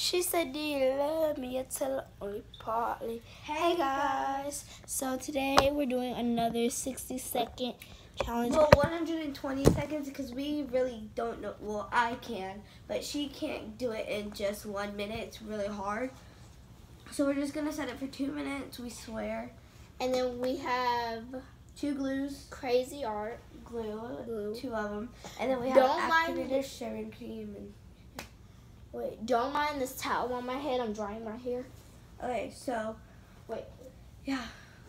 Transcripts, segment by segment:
She said, do you love me? I tell her only partly. Hey guys. So today we're doing another 60-second challenge. Well, 120 seconds because we really don't know. Well, I can, but she can't do it in just 1 minute. It's really hard. So we're just going to set it for 2 minutes, we swear. And then we have 2 glues. crazy art. Glue. 2 of them. And then we have Don't mind activator, shaving cream, and... Wait, don't mind this towel on my head. I'm drying my hair. Okay, so... Wait. Yeah.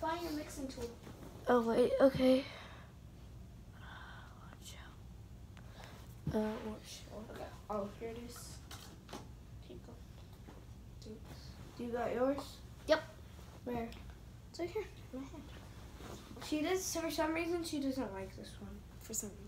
Find your mixing tool. Oh, wait, okay. Watch out. Okay. Oh, here it is. Keep going. You got yours? Yep. Where? It's right here. In my hand. She does, for some reason, she doesn't like this one. For some reason.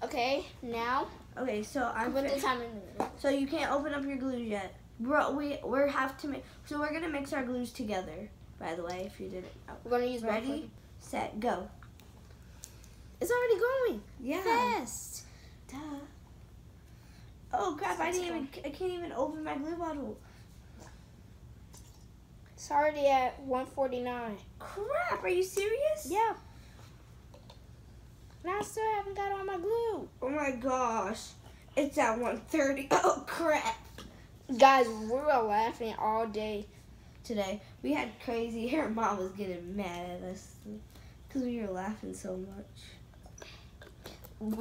Okay, now. Okay, so I'm put the time in the middle. So you can't open up your glues yet. Bro, we have to make, so we're gonna mix our glues together, by the way, if you didn't know. We're gonna use ready, set, go. It's already going. Yeah. Fast. Duh. Oh crap, I can't even open my glue bottle. It's already at 149. Crap, are you serious? Yeah. And I still haven't got all my glue. Oh my gosh. It's at 130. Oh crap. Guys, we were laughing all day today. We had crazy hair. Mom was getting mad at us because we were laughing so much.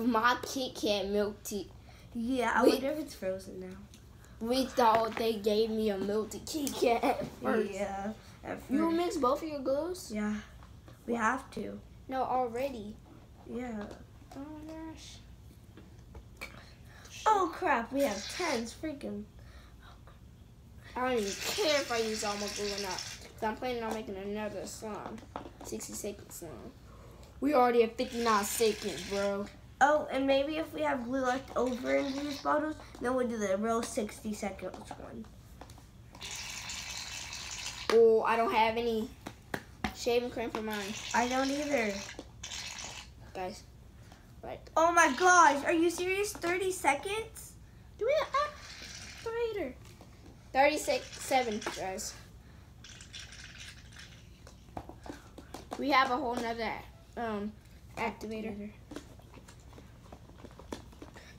My Kit Kat milk tea. Yeah, I wonder if it's frozen now. We thought they gave me a melted Kit Kat at first. Yeah, at first. You mix both of your glues? Yeah, we have to. No, already. Yeah. Oh my gosh. Oh crap, we have 10. Freaking. I don't even care if I use all my glue or not. Cause I'm planning on making another slime. 60-second slime. We already have 59 seconds, bro. Oh, and maybe if we have glue left over in these bottles, then we'll do the real 60 seconds one. Oh, I don't have any shaving cream for mine. I don't either. Guys, right. Oh my gosh, are you serious? 30 seconds? Do we have activator? 37, guys. We have a whole nother activator.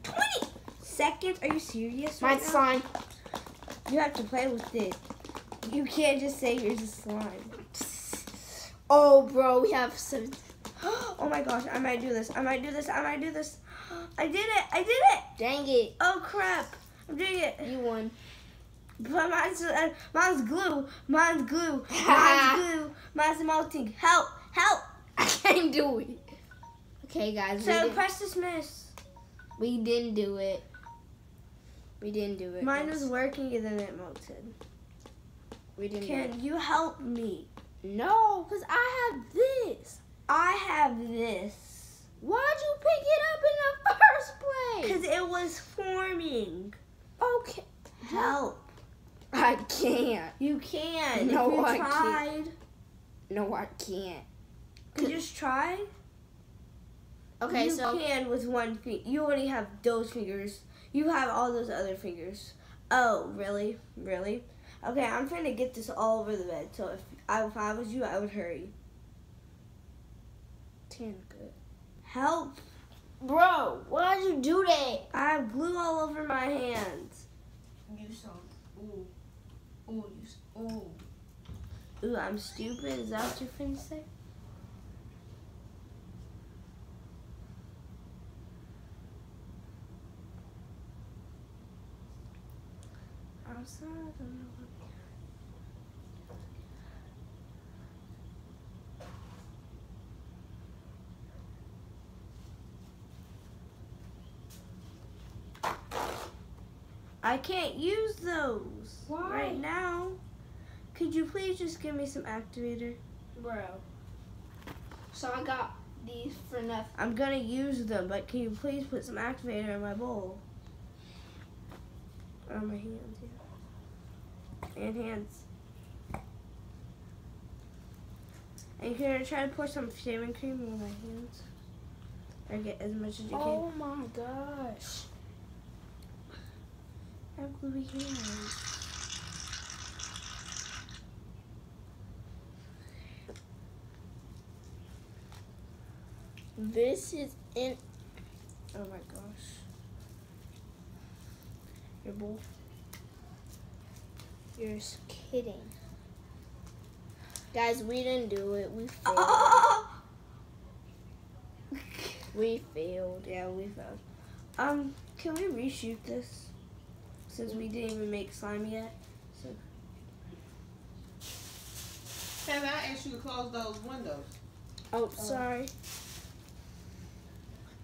20 seconds? Are you serious? My slime. You have to play with it. You can't just say yours is slime. Oh, bro, we have 7. Oh my gosh, I might do this. I might do this. I might do this. I did it. I did it. Dang it. Oh crap. I'm doing it. You won. But mine's glue. Mine's glue. Mine's glue. Mine's melting. Help. Help. I can't do it. Okay, guys. So press dismiss. We didn't do it. We didn't do it. Mine was working and then it melted. We didn't do Can you help me? No, because I have this. I have this. Why'd you pick it up in the first place? Because it was forming. Okay. Help. I can't. You can. No, if you I tried. can't. No, I can't. Could you just try? Okay, you so. You can with one finger. You only have those fingers. You have all those other fingers. Oh, really? Really? Okay, I'm trying to get this all over the bed. So if I was you, I would hurry. 10, good. Help. Bro, why'd you do that? I have glue all over my hands. Use some. Ooh. Ooh, ooh. Ooh, I'm stupid. Is that what you're finna say? I'm sorry, I don't know what. I can't use those right now. Could you please just give me some activator? Bro. So I got these for nothing. I'm gonna use them, but can you please put some activator in my bowl? On my hands, yeah. And hands. And you're gonna try to pour some shaving cream on my hands. Or get as much as you can. Oh my gosh. have gluey hands. This is in. Oh my gosh. You're both. You're just kidding. Guys, we didn't do it. We failed. We failed. Yeah, we failed. Can we reshoot this? Since we didn't even make slime yet. So. Have I asked you to close those windows? Oh, sorry.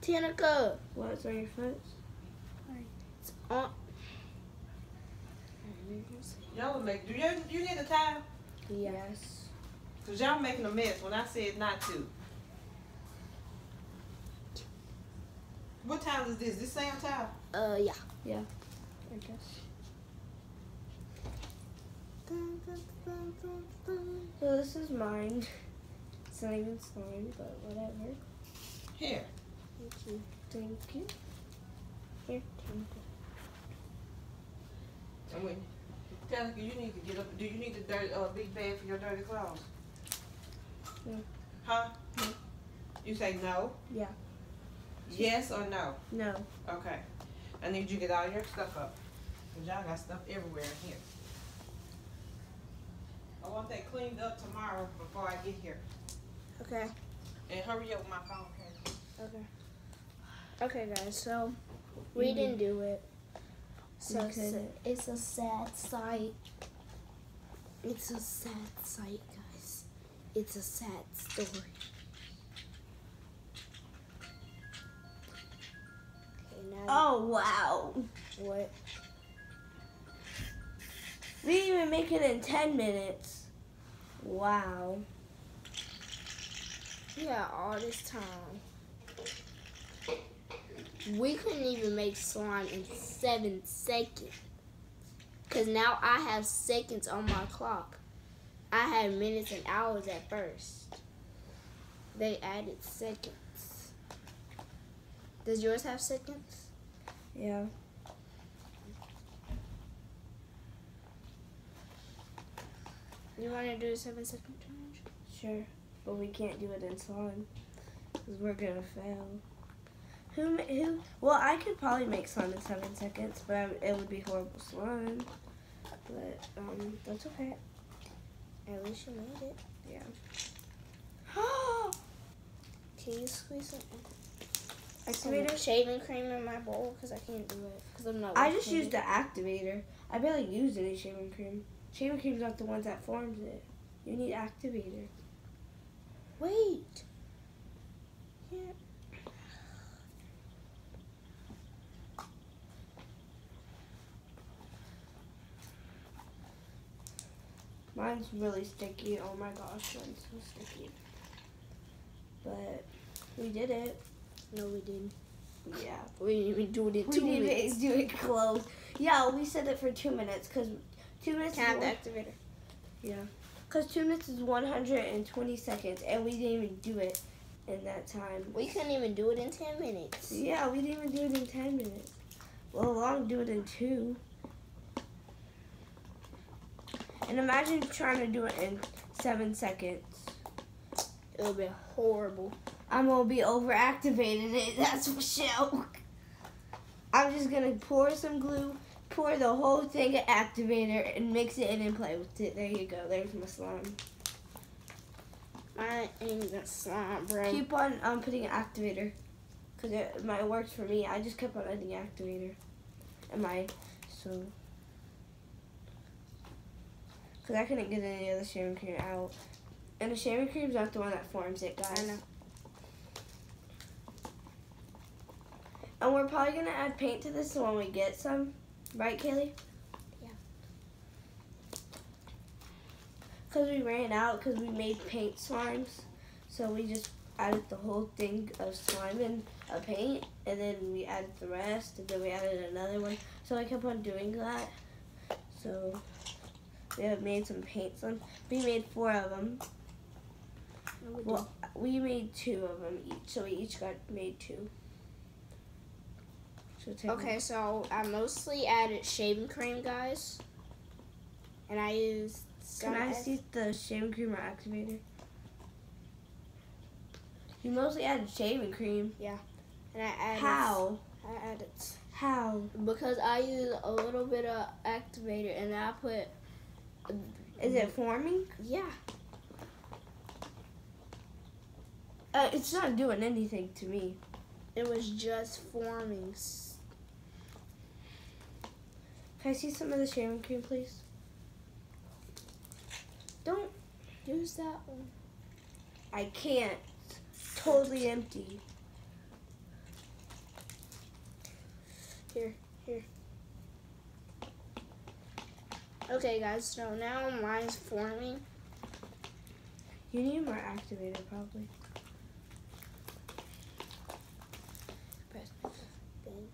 Tanika. What's on your foot? It's on. Y'all would make. Do you need a towel? Yes. Cause y'all making a mess when I said not to. What towel is this? This same towel? Yeah. Yeah. I guess. So this is mine. It's not even slime, but whatever. Here. Thank you. Thank you. Here, Tanika. And when Tanika, you need to get up. Do you need the big bag for your dirty clothes? No. Huh? No. You say no? Yeah. Yes or no? No. Okay. I need you to get all your stuff up. Cause y'all got stuff everywhere in here. I want that cleaned up tomorrow before I get here. Okay. And hurry up with my phone case. Okay. Okay, guys. So we didn't do it. So We couldn't. it's a sad sight. It's a sad sight, guys. It's a sad story. Okay, now. Oh wow. What? We didn't even make it in 10 minutes. Wow. Yeah, all this time. We couldn't even make slime in 7 seconds. Because now I have seconds on my clock. I had minutes and hours at first. They added seconds. Does yours have seconds? Yeah. You want to do a 7-second challenge? Sure. But we can't do it in slime. Because we're going to fail. Who? Well, I could probably make slime in 7 seconds, but it would be horrible slime. But, that's okay. At least you made it. Yeah. Can you squeeze some Activator? shaving cream in my bowl? Because I can't do it. Because I'm not. I just used the activator. I barely used any shaving cream. Shaving cream's not the ones that forms it. You need activator. Wait. Yeah. Mine's really sticky. Oh my gosh, mine's so sticky. But we did it. No, we didn't. Yeah. We didn't even do it in We 2 didn't minutes. do it close. Yeah, we said it for 2 minutes because 2 minutes. Can I have the activator? Yeah. Because 2 minutes is 120 seconds, and we didn't even do it in that time. We couldn't even do it in 10 minutes. Yeah, we didn't even do it in 10 minutes. Well, long do it in 2. And imagine trying to do it in 7 seconds. It would be horrible. I'm gonna be overactivated it, that's for sure. I'm just gonna pour some glue, pour the whole thing of activator, and mix it in and play with it. There you go, there's my slime. Mine ain't even slime, bro. Keep on putting an activator, because it works for me. I just kept on adding activator. So. Because I couldn't get any of the shaving cream out. And the shaving cream's not the one that forms it, guys. I know. And we're probably going to add paint to this when we get some. Right, Kaylee? Yeah. Because we ran out because we made paint slimes. So we just added the whole thing of slime and a paint. And then we added the rest. And then we added another one. So I kept on doing that. So we have made some paint slimes. We made 4 of them. No, we Well, we made 2 of them each. So we each made 2. So take Okay, so I mostly added shaving cream, guys. And I used some... Can I see the shaving cream or activator? You mostly added shaving cream. And I added... How? I added... How? Because I used a little bit of activator and I put... Is it forming? Yeah. It's not doing anything to me. It was just forming. Can I see some of the shaving cream, please? Don't Use that one. I can't. It's totally empty. Here. Okay, guys, so now mine's forming. You need more activator, probably. Press thing,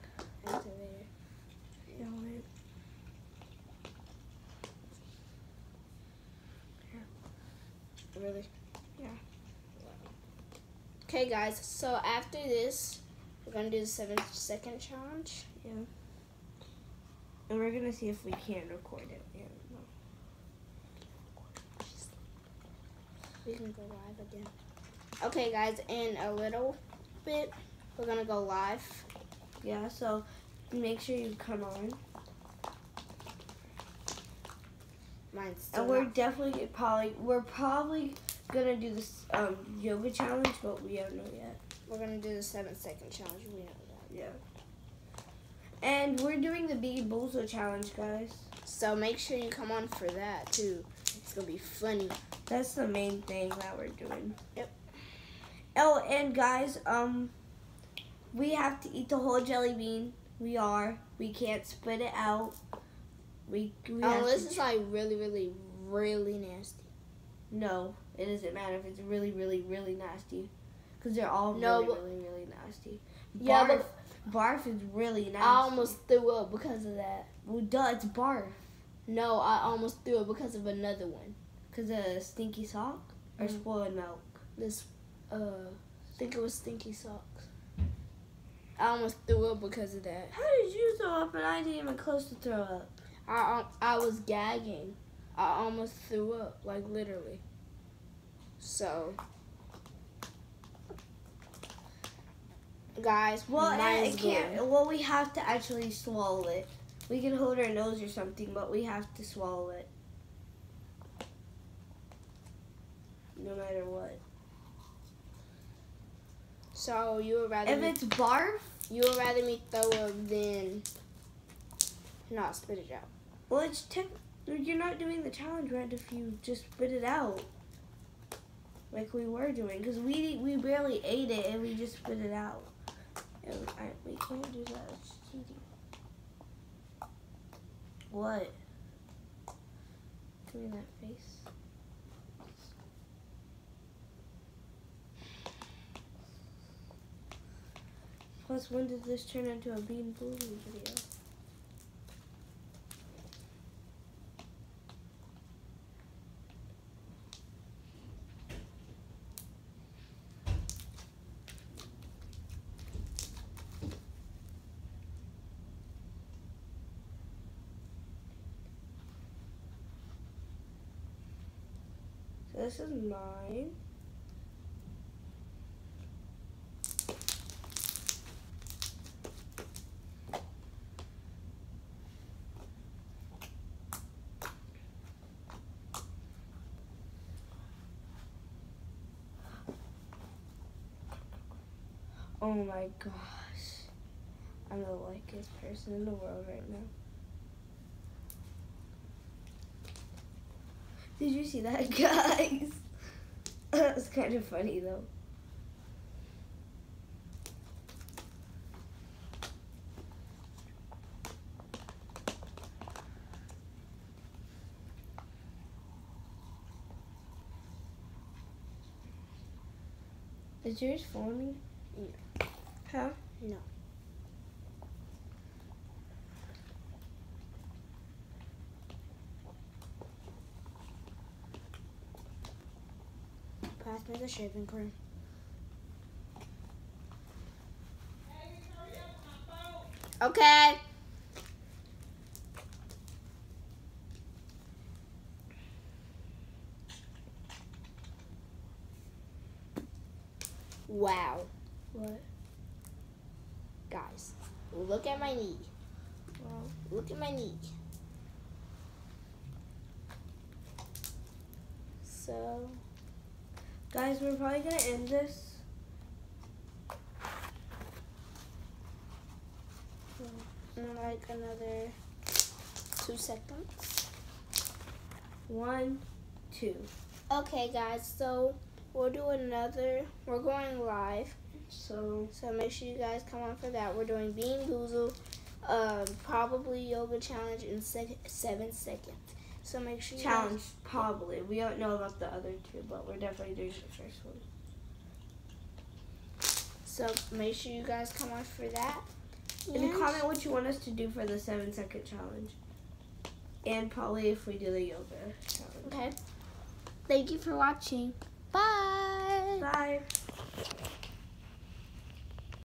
activator. Yeah, wait. Really? Yeah. Okay, guys, so after this, we're going to do the 7-second challenge. Yeah. And we're gonna see if we can record it. Yeah. We can go live again. Okay, guys, in a little bit, we're going to go live. Yeah, so make sure you come on. Mine's still And we're not- definitely probably gonna do this yoga challenge, but we don't know yet. We're going to do the 7-second challenge. We know that. Yeah. And we're doing the Biggie Bozo challenge, guys. So make sure you come on for that, too. It's going to be funny. That's the main thing that we're doing. Yep. Oh, and guys, we have to eat the whole jelly bean. We can't spit it out. We have Unless to it's like really, really, really nasty. No, it doesn't matter if it's really, really, really nasty. Because they're all No, really, but- really, really nasty. Yeah, Barf, but barf is really nasty. I almost threw up because of that. Well, duh, it's barf. No, I almost threw up because of another one. Because of stinky sock or Mhm. spoiled milk. This, I think it was Stinky Socks. I almost threw up because of that. How did you throw up and I didn't even close to throw up? I was gagging. I almost threw up, like literally. So, guys, Well, I mine's can't. good. Well, we have to actually swallow it. We can hold our nose or something, but we have to swallow it. No matter what. So you would rather If it's barf, me throw up than not spit it out. well, it's you're not doing the challenge right if you just spit it out. Like we were doing, because we barely ate it and we just spit it out. And we can't do that. It's cheating. What? Give me that face. Plus, when did this turn into a Bean Boozled video? So this is mine. Oh my gosh. I'm the luckiest person in the world right now. Did you see that, guys? That was kind of funny, though. Is yours forming? No. Huh? No. Pass me the shaving cream. Okay. Wow. What? Guys, look at my knee. Wow. Look at my knee. So, Guys, we're probably gonna end this. in like another 2 seconds. 1, 2. Okay, guys, so we'll do another. We're going live. So So make sure you guys come on for that. We're doing Bean Boozle, probably yoga challenge in 7 seconds. So make sure you challenge, probably. We don't know about the other two, but we're definitely doing the first one. So make sure you guys come on for that. And comment what you want us to do for the 7-second challenge. And probably if we do the yoga challenge. Okay. Thank you for watching. Bye. Bye.